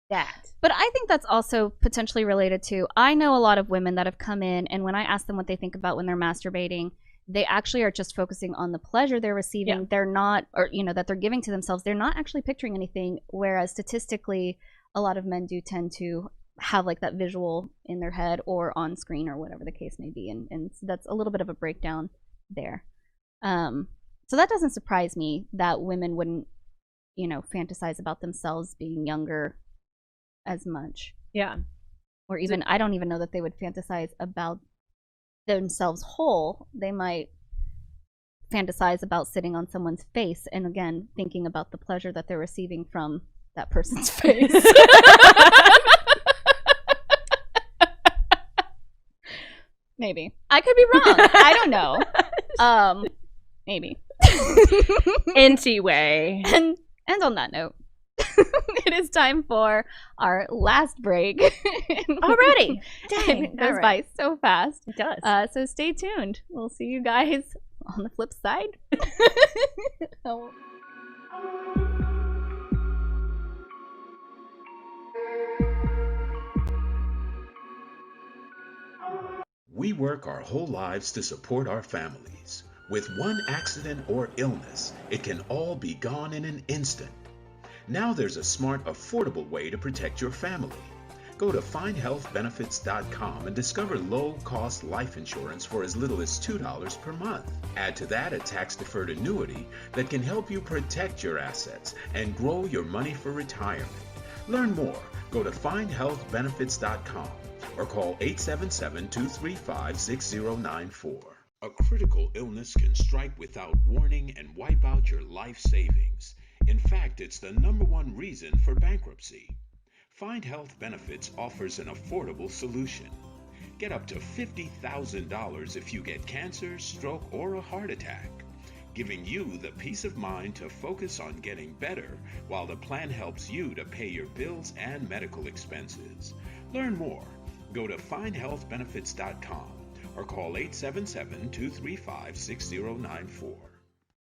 that. But I think that's also potentially related to, I know a lot of women that have come in, and when I ask them what they think about when they're masturbating, they actually are just focusing on the pleasure they're receiving. They're not, or that they're giving to themselves. They're not actually picturing anything. Whereas statistically, a lot of men do tend to have like that visual in their head or on screen or whatever the case may be, and so that's a little bit of a breakdown there. So that doesn't surprise me that women wouldn't fantasize about themselves being younger as much. Yeah. Or even I don't even know that they would fantasize about themselves whole. They might fantasize about sitting on someone's face and again thinking about the pleasure that they're receiving from that person's face. Maybe. I could be wrong. I don't know. Maybe. Anyway. And on that note, it is time for our last break. Already. Dang. It goes by so fast. It does. So stay tuned. We'll see you guys on the flip side. We work our whole lives to support our families. With one accident or illness, it can all be gone in an instant. Now there's a smart, affordable way to protect your family. Go to findhealthbenefits.com and discover low-cost life insurance for as little as $2 per month. Add to that a tax-deferred annuity that can help you protect your assets and grow your money for retirement. Learn more. Go to findhealthbenefits.com or call 877-235-6094. A critical illness can strike without warning and wipe out your life savings. In fact, it's the #1 reason for bankruptcy. Find Health Benefits offers an affordable solution. Get up to $50,000 if you get cancer, stroke, or a heart attack, giving you the peace of mind to focus on getting better while the plan helps you to pay your bills and medical expenses. Learn more. Go to findhealthbenefits.com or call 877-235-6094.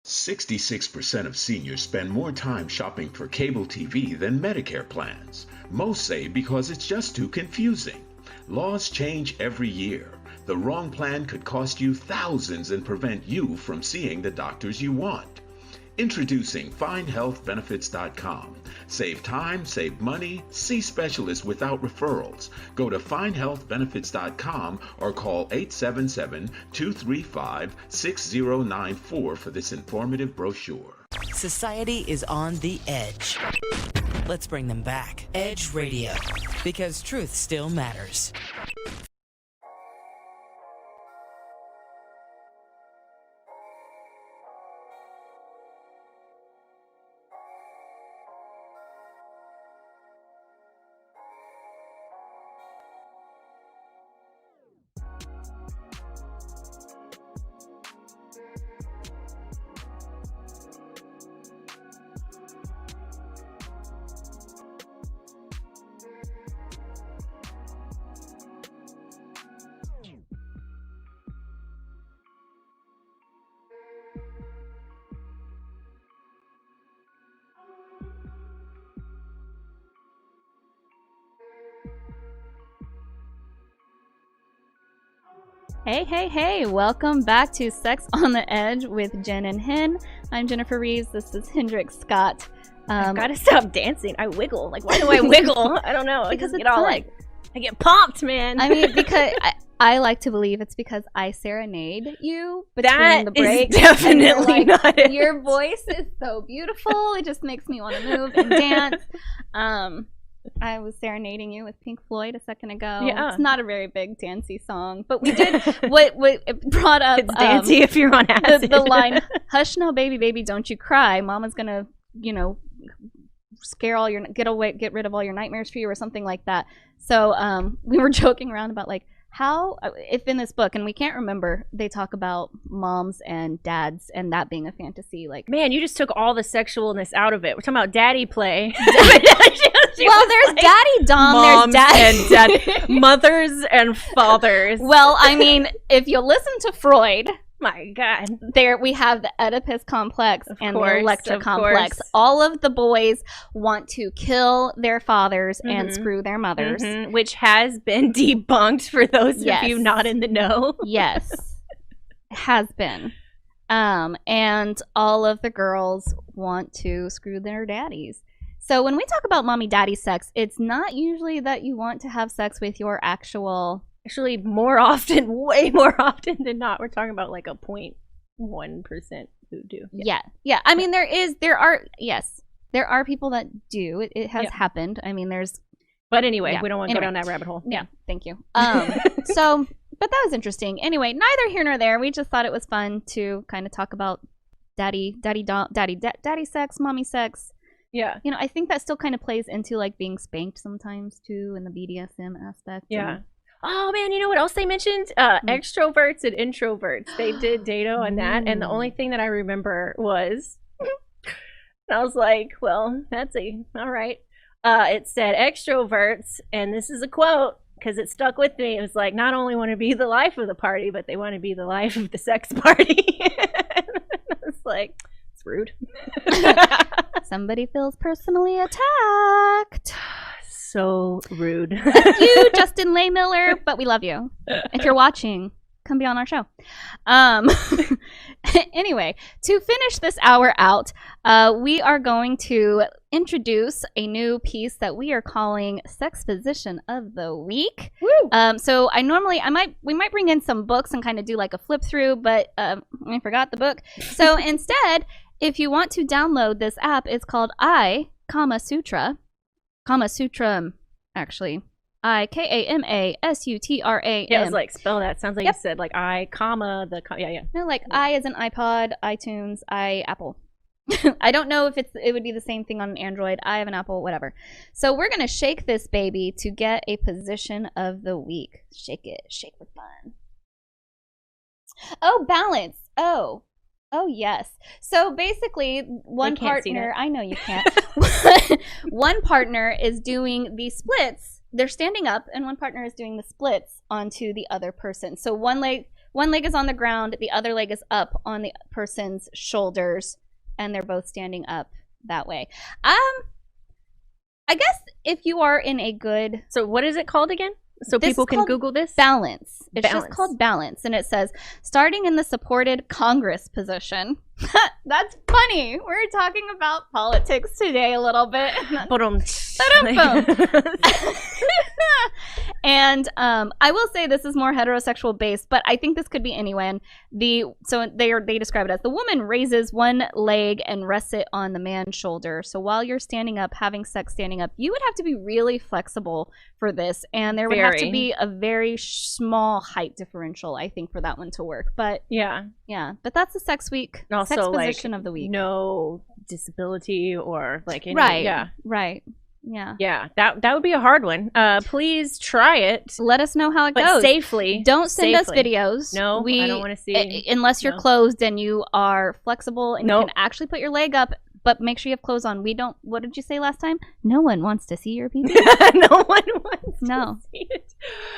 66% of seniors spend more time shopping for cable TV than Medicare plans. Most say because it's just too confusing. Laws change every year. The wrong plan could cost you thousands and prevent you from seeing the doctors you want. Introducing FindHealthBenefits.com. Save time, save money, see specialists without referrals. Go to FindHealthBenefits.com or call 877-235-6094 for this informative brochure. Society is on the edge. Let's bring them back. Edge Radio, because truth still matters. Hey, welcome back to Sex on the Edge with Jen and Hen. I'm Jennifer Reeves. This is Hendrik Scott. I gotta stop dancing. I wiggle. Like, why do I wiggle? I don't know. Because I it's fun. like, I get pumped, man. I mean, because I like to believe it's because I serenade you between that the breaks. is definitely like, not it. Your voice is so beautiful. It just makes me want to move and dance. I was serenading you with Pink Floyd a second ago. Yeah. It's not a very big dancey song, but we did what it brought up. It's dancey if you're on acid. The line, "Hush now, baby, baby, don't you cry. Mama's gonna, scare all your get rid of all your nightmares for you," or something like that. So we were joking around about like how, if in this book, and we can't remember, they talk about moms and dads and that being a fantasy. Like, man, you just took all the sexualness out of it. We're talking about daddy play. well, there's like, daddy dom, moms there's daddy and dad, mothers and fathers. Well, I mean, if you listen to Freud, my God, there we have the Oedipus complex and the Electra complex. All of the boys want to kill their fathers and screw their mothers, which has been debunked for those of you not in the know. Yes, has been. And all of the girls want to screw their daddies. So when we talk about mommy-daddy sex, it's not usually that you want to have sex with your actual... Actually, more often, way more often than not, we're talking about like a 0.1% who do. Yeah. I mean, there are people that do. It has happened. I mean, there's... But anyway, we don't want to go down that rabbit hole. Yeah, thank you. So, but that was interesting. Anyway, neither here nor there. We just thought it was fun to kind of talk about daddy sex, mommy sex. Yeah. I think that still kind of plays into like being spanked sometimes too in the BDSM aspect. Yeah. Oh man, you know what else they mentioned? Extroverts and introverts. They did data on that, and the only thing that I remember was, and I was like, well, all right. It said extroverts, and this is a quote because it stuck with me. It was like, not only want to be the life of the party, but they want to be the life of the sex party. I was like, it's rude. Somebody feels personally attacked. So rude. That's you, Justin Laymiller, but we love you. If you're watching, come be on our show. Anyway, to finish this hour out, we are going to introduce a new piece that we are calling Sex Position of the Week. Woo! So we might bring in some books and kind of do like a flip through, but I forgot the book. So instead, if you want to download this app, it's called Kama Sutra, actually. IKAMASUTRAM. Yeah, I was like, spell that. Sounds like you said like yeah. No, like I as an iPod, iTunes, Apple. I don't know if it would be the same thing on an Android. I have an Apple, whatever. So we're gonna shake this baby to get a position of the week. Shake it, shake for fun. Oh, balance. Oh yes. So basically, one partner. I know you can't. One partner is doing the splits. They're standing up, and one partner is doing the splits onto the other person. So one leg is on the ground, the other leg is up on the person's shoulders, and they're both standing up that way. I guess if you are in a good... So what is it called again? So people can Google this? Balance. It's just called balance. And it says, starting in the supported Congress position. That's funny. We're talking about politics today a little bit. And I will say this is more heterosexual based, but I think this could be anyone. So they describe it as the woman raises one leg and rests it on the man's shoulder. So while you're standing up, having sex standing up, you would have to be really flexible for this, and there would have to be a very small height differential, I think, for that one to work. But yeah, but that's the sex week. And also, sex position of the week. No disability or like any, right. Yeah, that would be a hard one. Please try it. Let us know how it goes. Safely. Don't send us videos. No, I don't want to see. Unless you're closed and you are flexible and you can actually put your leg up, but make sure you have clothes on. What did you say last time? No one wants to see your pee-pee. No one wants to see it.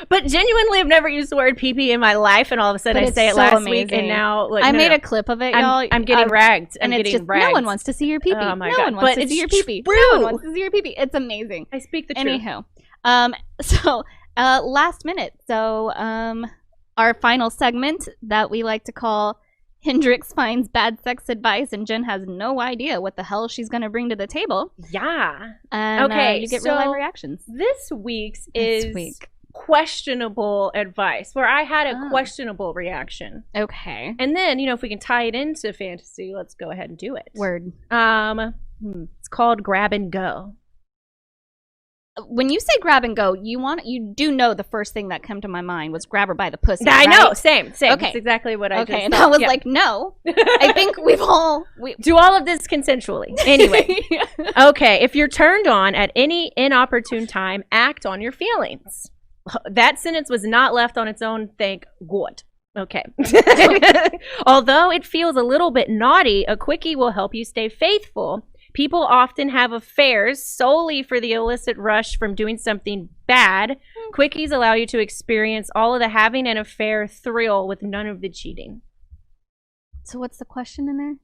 But genuinely, I've never used the word pee-pee in my life, and all of a sudden I say it last week, and now... I made a clip of it, y'all. I'm getting ragged. And it's just, no one wants to see your pee-pee. Oh my God. No one wants to see your pee-pee. No one wants to see your pee-pee. It's amazing. I speak the truth. Anywho. So, last minute. So, our final segment that we like to call Hendrix finds bad sex advice, and Jen has no idea what the hell she's going to bring to the table. Yeah. And okay, you get real life reactions. This week's is questionable advice, where I had a questionable reaction. Okay. And then, if we can tie it into fantasy, let's go ahead and do it. Word. It's called grab and go. When you say grab and go, you do know the first thing that came to my mind was grab her by the pussy. I right? know, same. Okay. That's exactly what I just and thought. I was like, no. I think we do all of this consensually. Anyway, okay, if you're turned on at any inopportune time, act on your feelings. That sentence was not left on its own, thank God. Okay. Although it feels a little bit naughty, a quickie will help you stay faithful. People often have affairs solely for the illicit rush from doing something bad. Quickies allow you to experience all of the having an affair thrill with none of the cheating. So what's the question in there?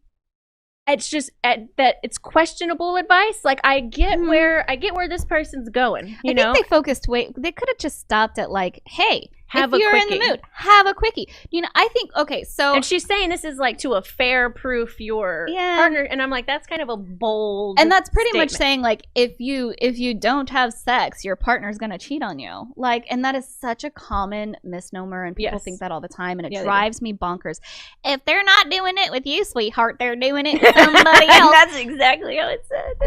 It's just that it's questionable advice. Like, I get where this person's going. I think they focused they could have just stopped at like, hey, if you're quickie. in the mood, have a quickie. I think, so. And she's saying this is like to affair proof your partner. And I'm like, that's kind of a bold And that's pretty statement. much saying, like, if you don't have sex, your partner's going to cheat on you. Like, and that is such a common misnomer, and people think that all the time, and it drives me bonkers. If they're not doing it with you, sweetheart, they're doing it with somebody else. That's exactly how it said.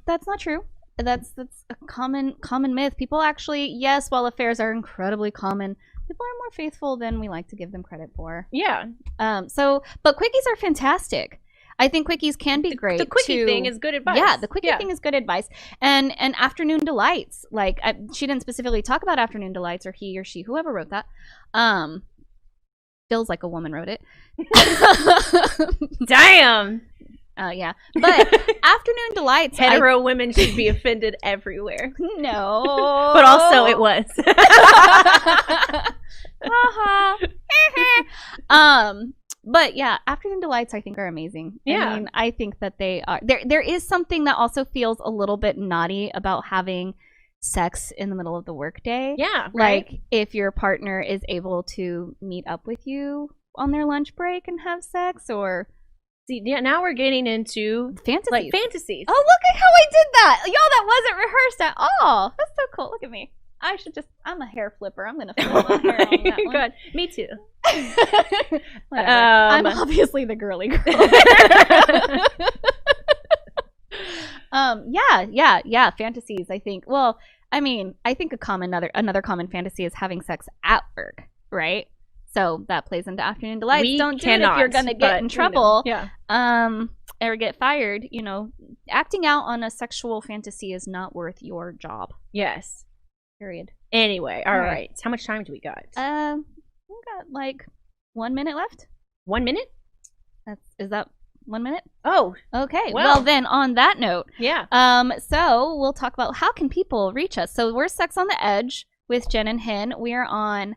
That's not true. That's a common myth. People actually, yes, while affairs are incredibly common, people are more faithful than we like to give them credit for. Yeah. But quickies are fantastic. I think quickies can be great. The quickie thing is good advice. Yeah, the quickie thing is good advice. And afternoon delights. Like, she didn't specifically talk about afternoon delights, or he or she, whoever wrote that. Feels like a woman wrote it. Damn. Yeah. But afternoon delights. Hetero women should be offended everywhere. No. But also it was. But yeah, afternoon delights I think are amazing. Yeah. I mean, I think that they are. There is something that also feels a little bit naughty about having sex in the middle of the workday. Yeah. Right. Like, if your partner is able to meet up with you on their lunch break and have sex, or see, now we're getting into fantasies. Like fantasies. Oh, look at how I did that. Y'all, that wasn't rehearsed at all. That's so cool. Look at me. I'm a hair flipper. I'm going to flip my hair on that one. Good. Me too. I'm obviously the girly girl. Yeah. Fantasies, I think. Well, I mean, I think another common fantasy is having sex at work, right? So that plays into afternoon delights. Don't do it if you're going to get in trouble. Or get fired. Acting out on a sexual fantasy is not worth your job. Yes. Period. Anyway, all right. How much time do we got? We got like 1 minute left. 1 minute? Is that 1 minute? Oh. Okay. Well, then on that note. Yeah. So we'll talk about how can people reach us. So we're Sex on the Edge with Jen and Hen. We are on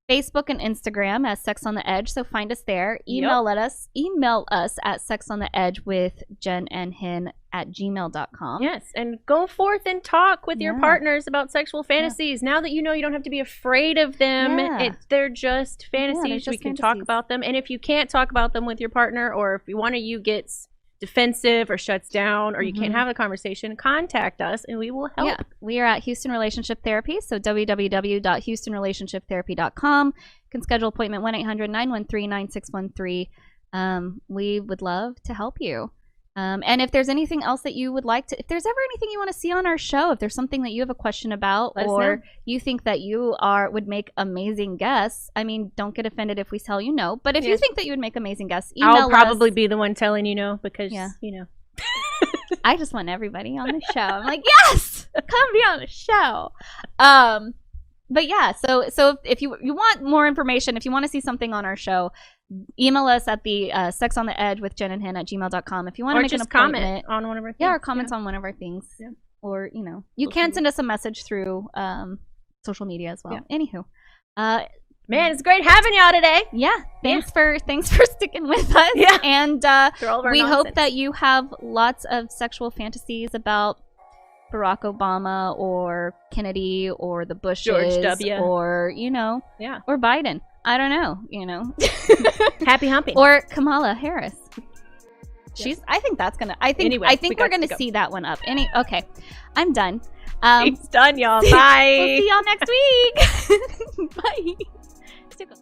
Facebook and Instagram as Sex on the Edge, so find us there. Email us at sexontheedgewithjenandhen@gmail.com. Yes, and go forth and talk with your partners about sexual fantasies. Now that you know you don't have to be afraid of them, they're just fantasies. We can talk about them, and if you can't talk about them with your partner, or if one of you gets defensive or shuts down, or you can't have a conversation, contact us and we will help. We are at Houston Relationship Therapy, so www.houstonrelationshiptherapy.com. You can schedule appointment 1-800-913-9613. We would love to help you. And if there's anything else that you would like to, if there's ever anything you want to see on our show, if there's something that you have a question about, or you think that you would make amazing guests, I mean, don't get offended if we tell you no, but if you think that you would make amazing guests, email us. I'll probably be the one telling you no, because, I just want everybody on the show. I'm like, yes, come be on the show. But yeah, so if you want more information, if you want to see something on our show, email us at the Sex on the Edge with Jen and Hen @gmail.com. If you want to make an appointment, comment on one of our things. or comments on one of our things. Or, you can send us a message through social media as well. Anywho. Man, it's great having y'all today. Thanks for sticking with us. And we hope that you have lots of sexual fantasies about Barack Obama or Kennedy or the Bushes George W. or, or Biden. I don't know, Happy humping. Or Kamala Harris. I think that's gonna. I think we're gonna see that one up. Okay, I'm done. It's done, y'all. Bye. We'll see y'all next week. Bye.